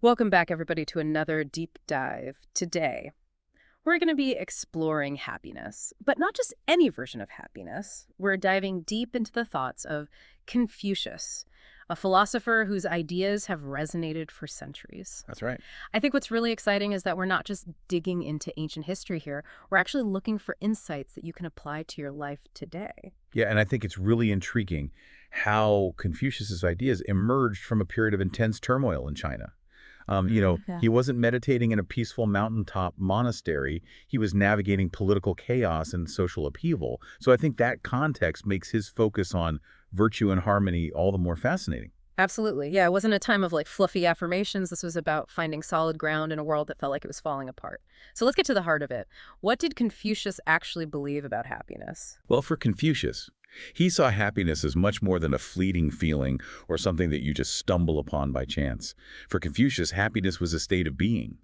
Welcome back, everybody, to another deep dive. Today, we're going to be exploring happiness, but not just any version of happiness. We're diving deep into the thoughts of Confucius, a philosopher whose ideas have resonated for centuries. That's right. I think what's really exciting is that we're not just digging into ancient history here, we're actually looking for insights that you can apply to your life today. Yeah, and I think it's really intriguing how Confucius's ideas emerged from a period of intense turmoil in China. Yeah. He wasn't meditating in a peaceful mountaintop monastery. He was navigating political chaos and social upheaval. So I think that context makes his focus on virtue and harmony all the more fascinating. Absolutely. Yeah, it wasn't a time of like fluffy affirmations. This was about finding solid ground in a world that felt like it was falling apart. So let's get to the heart of it. What did Confucius actually believe about happiness? Well, for Confucius, he saw happiness as much more than a fleeting feeling or something that you just stumble upon by chance. For Confucius, happiness was a state of being,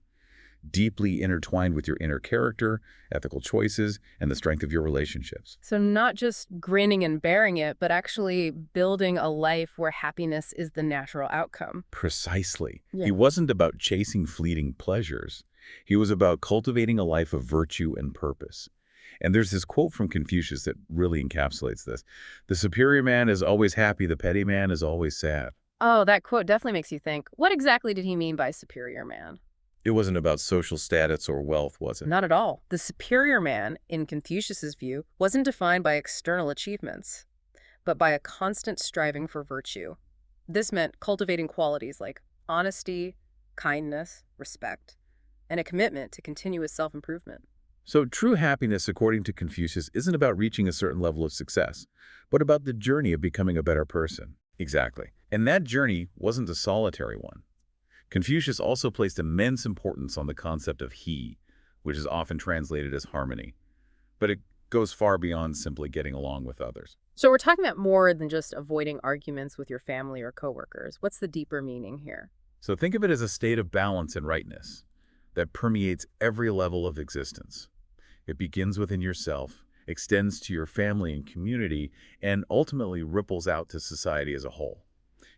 deeply intertwined with your inner character, ethical choices, and the strength of your relationships. So not just grinning and bearing it, but actually building a life where happiness is the natural outcome. Precisely. Yeah. He wasn't about chasing fleeting pleasures. He was about cultivating a life of virtue and purpose. And there's this quote from Confucius that really encapsulates this. The superior man is always happy, the petty man is always sad. Oh, that quote definitely makes you think. What exactly did he mean by superior man? It wasn't about social status or wealth, was it? Not at all. The superior man, in Confucius's view, wasn't defined by external achievements, but by a constant striving for virtue. This meant cultivating qualities like honesty, kindness, respect, and a commitment to continuous self-improvement. So true happiness, according to Confucius, isn't about reaching a certain level of success, but about the journey of becoming a better person. Exactly. And that journey wasn't a solitary one. Confucius also placed immense importance on the concept of he, which is often translated as harmony. But it goes far beyond simply getting along with others. So we're talking about more than just avoiding arguments with your family or coworkers. What's the deeper meaning here? So think of it as a state of balance and rightness that permeates every level of existence. It begins within yourself, extends to your family and community, and ultimately ripples out to society as a whole.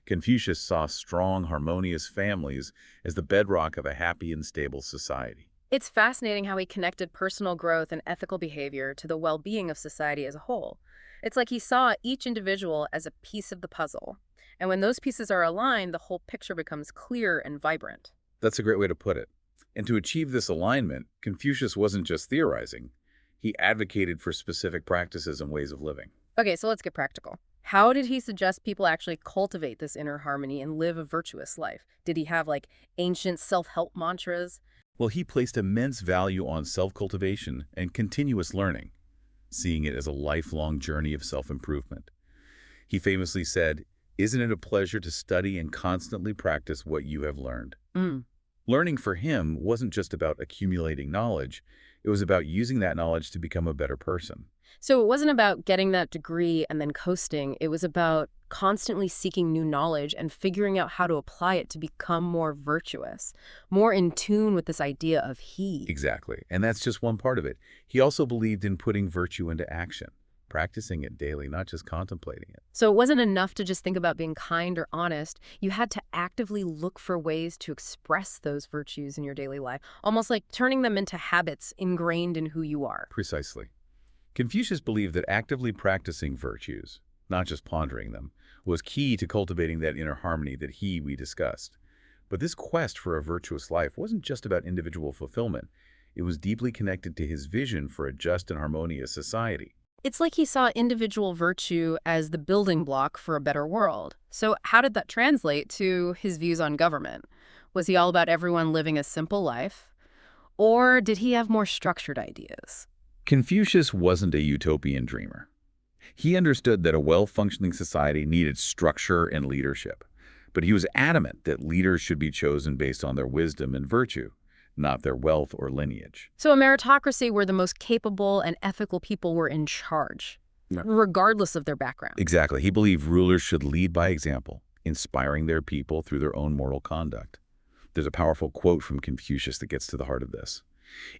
Confucius saw strong, harmonious families as the bedrock of a happy and stable society. It's fascinating how he connected personal growth and ethical behavior to the well-being of society as a whole. It's like he saw each individual as a piece of the puzzle. And when those pieces are aligned, the whole picture becomes clear and vibrant. That's a great way to put it. And to achieve this alignment, Confucius wasn't just theorizing. He advocated for specific practices and ways of living. Okay, so let's get practical. How did he suggest people actually cultivate this inner harmony and live a virtuous life? Did he have like ancient self-help mantras? Well, he placed immense value on self-cultivation and continuous learning, seeing it as a lifelong journey of self-improvement. He famously said, "Isn't it a pleasure to study and constantly practice what you have learned?" Mm. Learning for him wasn't just about accumulating knowledge, it was about using that knowledge to become a better person. So it wasn't about getting that degree and then coasting. It was about constantly seeking new knowledge and figuring out how to apply it to become more virtuous, more in tune with this idea of he. Exactly, and that's just one part of it. He also believed in putting virtue into action, practicing it daily, not just contemplating it. So it wasn't enough to just think about being kind or honest. You had to actively look for ways to express those virtues in your daily life, almost like turning them into habits ingrained in who you are. Precisely. Confucius believed that actively practicing virtues, not just pondering them, was key to cultivating that inner harmony that we discussed. But this quest for a virtuous life wasn't just about individual fulfillment. It was deeply connected to his vision for a just and harmonious society. It's like he saw individual virtue as the building block for a better world. So how did that translate to his views on government? Was he all about everyone living a simple life? Or did he have more structured ideas? Confucius wasn't a utopian dreamer. He understood that a well-functioning society needed structure and leadership, but he was adamant that leaders should be chosen based on their wisdom and virtue, not their wealth or lineage. So a meritocracy where the most capable and ethical people were in charge, Yeah. regardless of their background. Exactly. He believed rulers should lead by example, inspiring their people through their own moral conduct. There's a powerful quote from Confucius that gets to the heart of this.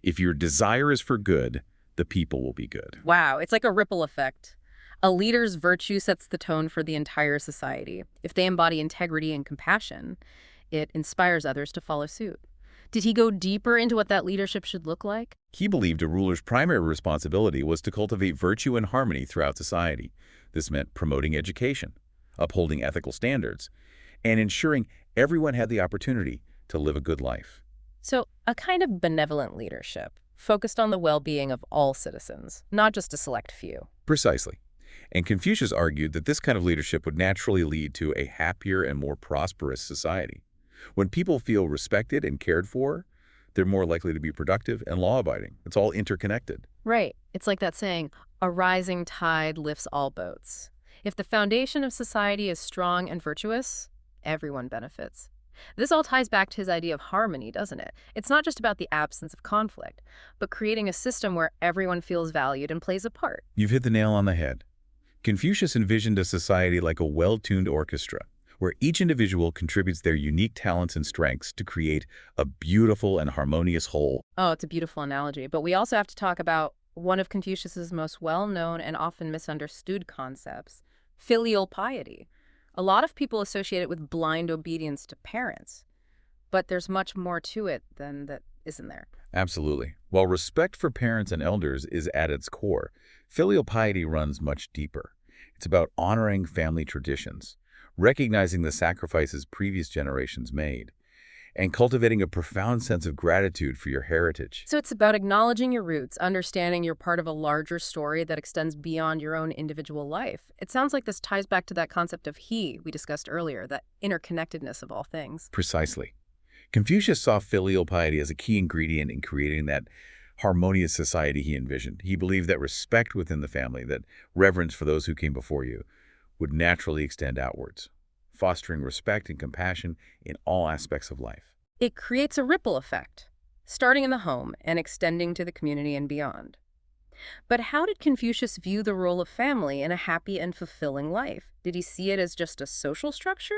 If your desire is for good, the people will be good. Wow, it's like a ripple effect. A leader's virtue sets the tone for the entire society. If they embody integrity and compassion, It inspires others to follow suit. Did he go deeper into what that leadership should look like? He believed a ruler's primary responsibility was to cultivate virtue and harmony throughout society. This meant promoting education, upholding ethical standards, and ensuring everyone had the opportunity to live a good life. So, a kind of benevolent leadership, focused on the well-being of all citizens, not just a select few. Precisely. And Confucius argued that this kind of leadership would naturally lead to a happier and more prosperous society. When people feel respected and cared for, they're more likely to be productive and law-abiding. It's all interconnected. Right. It's like that saying, a rising tide lifts all boats. If the foundation of society is strong and virtuous, everyone benefits. This all ties back to his idea of harmony, doesn't it? It's not just about the absence of conflict, but creating a system where everyone feels valued and plays a part. You've hit the nail on the head. Confucius envisioned a society like a well-tuned orchestra, where each individual contributes their unique talents and strengths to create a beautiful and harmonious whole. Oh, it's a beautiful analogy. But we also have to talk about one of Confucius's most well-known and often misunderstood concepts, filial piety. A lot of people associate it with blind obedience to parents, but there's much more to it than that, isn't there? Absolutely. While respect for parents and elders is at its core, filial piety runs much deeper. It's about honoring family traditions, recognizing the sacrifices previous generations made, and cultivating a profound sense of gratitude for your heritage. So it's about acknowledging your roots, understanding you're part of a larger story that extends beyond your own individual life. It sounds like this ties back to that concept of he we discussed earlier, that interconnectedness of all things. Precisely. Confucius saw filial piety as a key ingredient in creating that harmonious society he envisioned. He believed that respect within the family, that reverence for those who came before you, would naturally extend outwards, fostering respect and compassion in all aspects of life. It creates a ripple effect, starting in the home and extending to the community and beyond. But how did Confucius view the role of family in a happy and fulfilling life? Did he see it as just a social structure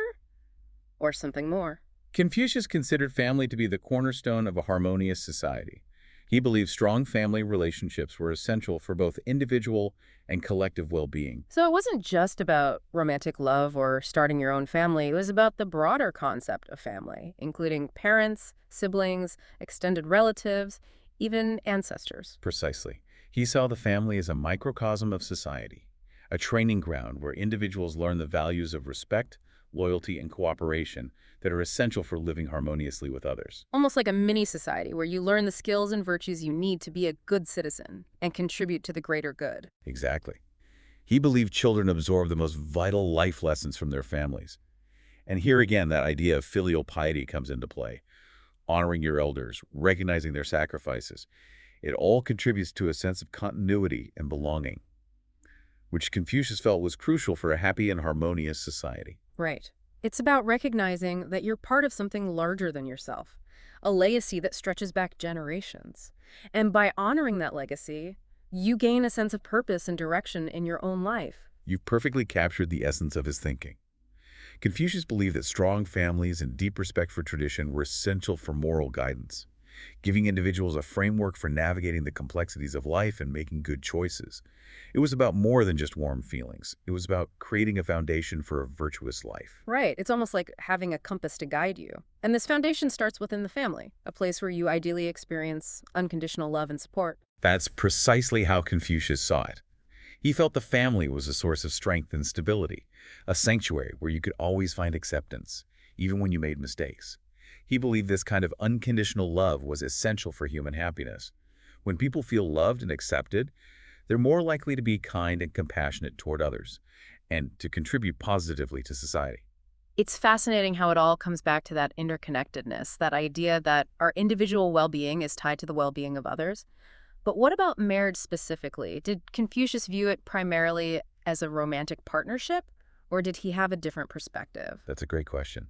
or something more? Confucius considered family to be the cornerstone of a harmonious society. He believed strong family relationships were essential for both individual and collective well-being. So it wasn't just about romantic love or starting your own family. It was about the broader concept of family, including parents, siblings, extended relatives, even ancestors. Precisely. He saw the family as a microcosm of society, a training ground where individuals learn the values of respect, loyalty, and cooperation that are essential for living harmoniously with others. Almost like a mini society where you learn the skills and virtues you need to be a good citizen and contribute to the greater good. Exactly. He believed children absorb the most vital life lessons from their families. And here again, that idea of filial piety comes into play. Honoring your elders, recognizing their sacrifices. It all contributes to a sense of continuity and belonging, which Confucius felt was crucial for a happy and harmonious society. Right. It's about recognizing that you're part of something larger than yourself, a legacy that stretches back generations. And by honoring that legacy, you gain a sense of purpose and direction in your own life. You've perfectly captured the essence of his thinking. Confucius believed that strong families and deep respect for tradition were essential for moral guidance, giving individuals a framework for navigating the complexities of life and making good choices. It was about more than just warm feelings. It was about creating a foundation for a virtuous life. Right. It's almost like having a compass to guide you. And this foundation starts within the family, a place where you ideally experience unconditional love and support. That's precisely how Confucius saw it. He felt the family was a source of strength and stability, a sanctuary where you could always find acceptance, even when you made mistakes. He believed this kind of unconditional love was essential for human happiness. When people feel loved and accepted, they're more likely to be kind and compassionate toward others and to contribute positively to society. It's fascinating how it all comes back to that interconnectedness, that idea that our individual well-being is tied to the well-being of others. But what about marriage specifically? Did Confucius view it primarily as a romantic partnership, or did he have a different perspective? That's a great question.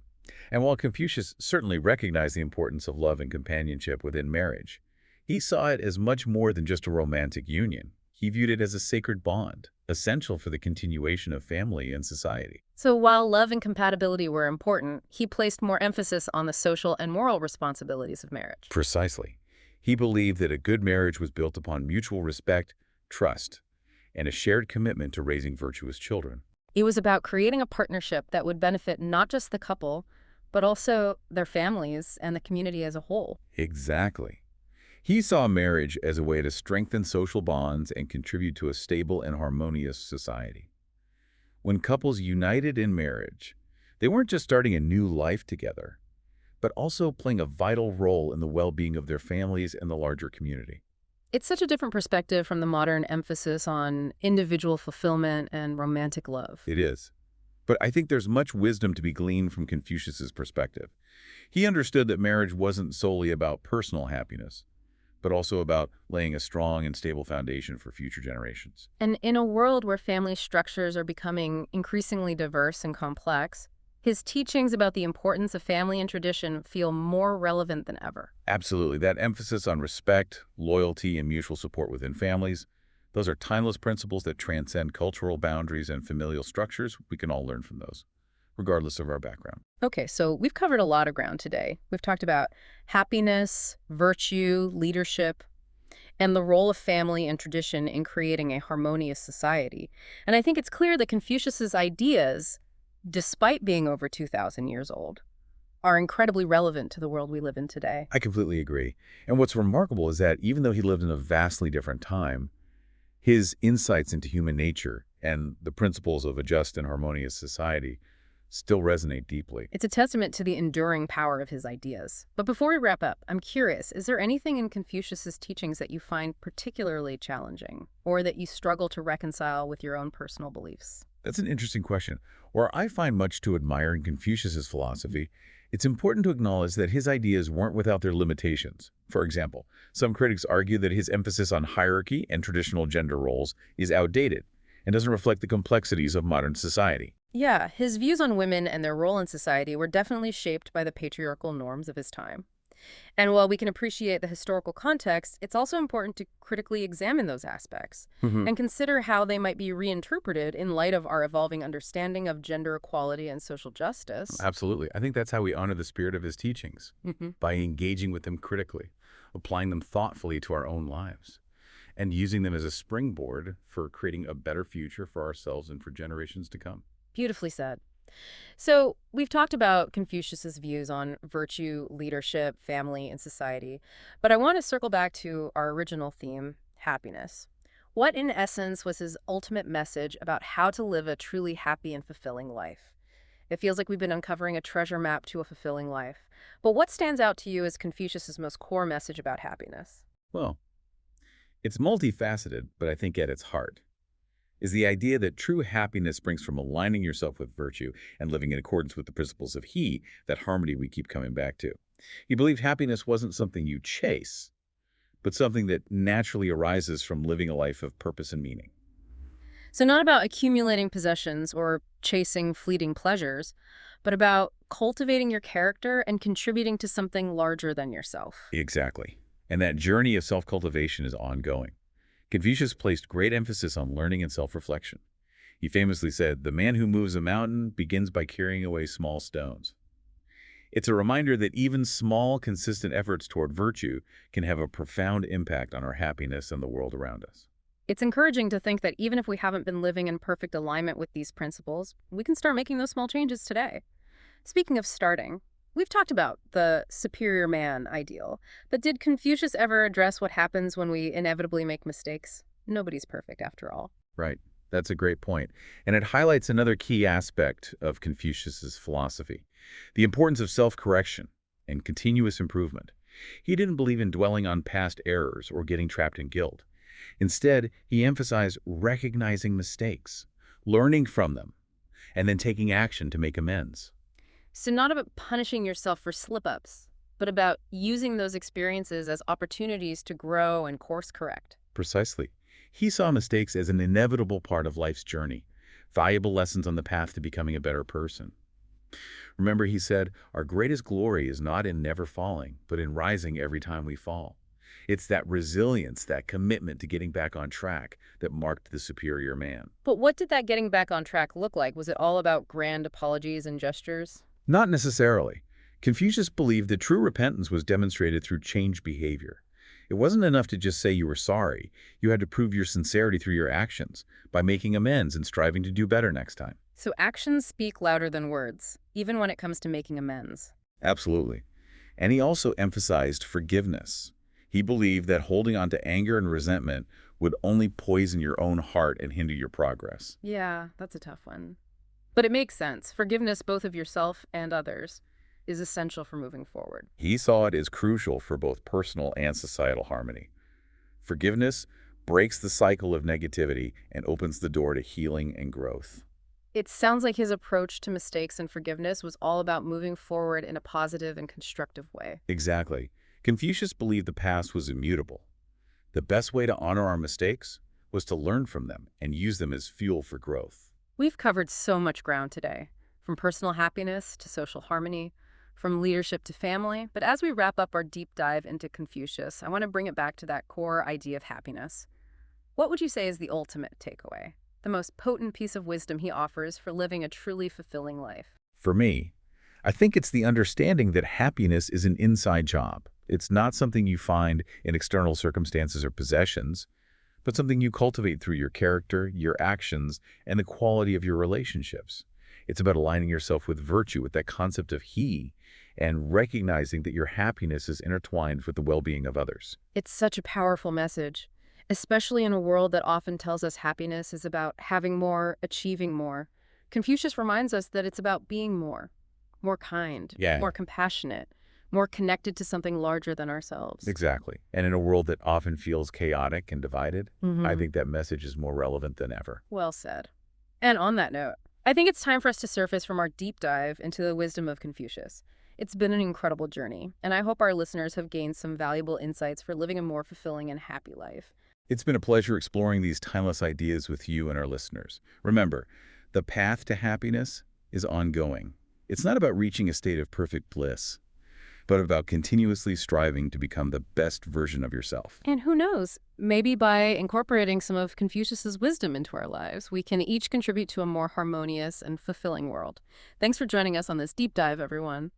And while Confucius certainly recognized the importance of love and companionship within marriage, he saw it as much more than just a romantic union. He viewed it as a sacred bond, essential for the continuation of family and society. So while love and compatibility were important, he placed more emphasis on the social and moral responsibilities of marriage. Precisely. He believed that a good marriage was built upon mutual respect, trust, and a shared commitment to raising virtuous children. It was about creating a partnership that would benefit not just the couple, but also their families and the community as a whole. Exactly. He saw marriage as a way to strengthen social bonds and contribute to a stable and harmonious society. When couples united in marriage, they weren't just starting a new life together, but also playing a vital role in the well-being of their families and the larger community. It's such a different perspective from the modern emphasis on individual fulfillment and romantic love. It is. But I think there's much wisdom to be gleaned from Confucius's perspective. He understood that marriage wasn't solely about personal happiness, but also about laying a strong and stable foundation for future generations. And in a world where family structures are becoming increasingly diverse and complex, his teachings about the importance of family and tradition feel more relevant than ever. Absolutely. That emphasis on respect, loyalty, and mutual support within families, those are timeless principles that transcend cultural boundaries and familial structures. We can all learn from those, regardless of our background. Okay, so we've covered a lot of ground today. We've talked about happiness, virtue, leadership, and the role of family and tradition in creating a harmonious society. And I think it's clear that Confucius's ideas, despite being over 2,000 years old, are incredibly relevant to the world we live in today. I completely agree. And what's remarkable is that even though he lived in a vastly different time, his insights into human nature and the principles of a just and harmonious society still resonate deeply. It's a testament to the enduring power of his ideas. But before we wrap up, I'm curious, is there anything in Confucius's teachings that you find particularly challenging or that you struggle to reconcile with your own personal beliefs? That's an interesting question. Where I find much to admire in Confucius's philosophy, it's important to acknowledge that his ideas weren't without their limitations. For example, some critics argue that his emphasis on hierarchy and traditional gender roles is outdated and doesn't reflect the complexities of modern society. Yeah, his views on women and their role in society were definitely shaped by the patriarchal norms of his time. And while we can appreciate the historical context, it's also important to critically examine those aspects Mhm. and consider how they might be reinterpreted in light of our evolving understanding of gender equality and social justice. Absolutely. I think that's how we honor the spirit of his teachings, Hmm. by engaging with them critically, applying them thoughtfully to our own lives, and using them as a springboard for creating a better future for ourselves and for generations to come. Beautifully said. So, we've talked about Confucius's views on virtue, leadership, family, and society, but I want to circle back to our original theme, happiness. What, in essence, was his ultimate message about how to live a truly happy and fulfilling life? It feels like we've been uncovering a treasure map to a fulfilling life. But what stands out to you as Confucius's most core message about happiness? Well, it's multifaceted, but I think at its heart is the idea that true happiness springs from aligning yourself with virtue and living in accordance with the principles of he, that harmony we keep coming back to. He believed happiness wasn't something you chase, but something that naturally arises from living a life of purpose and meaning. So, not about accumulating possessions or chasing fleeting pleasures, but about cultivating your character and contributing to something larger than yourself. Exactly. And that journey of self-cultivation is ongoing. Confucius placed great emphasis on learning and self-reflection. He famously said, "The man who moves a mountain begins by carrying away small stones." It's a reminder that even small, consistent efforts toward virtue can have a profound impact on our happiness and the world around us. It's encouraging to think that even if we haven't been living in perfect alignment with these principles, we can start making those small changes today. Speaking of starting, we've talked about the superior man ideal, but did Confucius ever address what happens when we inevitably make mistakes? Nobody's perfect after all. Right. That's a great point. And it highlights another key aspect of Confucius's philosophy, the importance of self-correction and continuous improvement. He didn't believe in dwelling on past errors or getting trapped in guilt. Instead, he emphasized recognizing mistakes, learning from them, and then taking action to make amends. So, not about punishing yourself for slip ups, but about using those experiences as opportunities to grow and course correct. Precisely. He saw mistakes as an inevitable part of life's journey, valuable lessons on the path to becoming a better person. Remember, he said, "Our greatest glory is not in never falling, but in rising every time we fall." It's that resilience, that commitment to getting back on track that marked the superior man. But what did that getting back on track look like? Was it all about grand apologies and gestures? Not necessarily. Confucius believed that true repentance was demonstrated through changed behavior. It wasn't enough to just say you were sorry. You had to prove your sincerity through your actions, by making amends and striving to do better next time. So actions speak louder than words, even when it comes to making amends. Absolutely. And he also emphasized forgiveness. He believed that holding on to anger and resentment would only poison your own heart and hinder your progress. Yeah, that's a tough one. But it makes sense. Forgiveness, both of yourself and others, is essential for moving forward. He saw it as crucial for both personal and societal harmony. Forgiveness breaks the cycle of negativity and opens the door to healing and growth. It sounds like his approach to mistakes and forgiveness was all about moving forward in a positive and constructive way. Exactly. Confucius believed the past was immutable. The best way to honor our mistakes was to learn from them and use them as fuel for growth. We've covered so much ground today, from personal happiness to social harmony, from leadership to family. But as we wrap up our deep dive into Confucius, I want to bring it back to that core idea of happiness. What would you say is the ultimate takeaway, the most potent piece of wisdom he offers for living a truly fulfilling life? For me, I think it's the understanding that happiness is an inside job. It's not something you find in external circumstances or possessions, but something you cultivate through your character, your actions, and the quality of your relationships. It's about aligning yourself with virtue, with that concept of he, and recognizing that your happiness is intertwined with the well-being of others. It's such a powerful message, especially in a world that often tells us happiness is about having more, achieving more. Confucius reminds us that it's about being more kind, Yeah, more compassionate, more connected to something larger than ourselves. exactly. And in a world that often feels chaotic and divided, I Hmm. think that message is more relevant than ever. Well said. And on that note, I think it's time for us to surface from our deep dive into the wisdom of Confucius. It's been an incredible journey, and I hope our listeners have gained some valuable insights for living a more fulfilling and happy life. It's been a pleasure exploring these timeless ideas with you and our listeners. Remember, the path to happiness is ongoing. It's not about reaching a state of perfect bliss, but about continuously striving to become the best version of yourself. And who knows, maybe by incorporating some of Confucius's wisdom into our lives, we can each contribute to a more harmonious and fulfilling world. Thanks for joining us on this deep dive, everyone.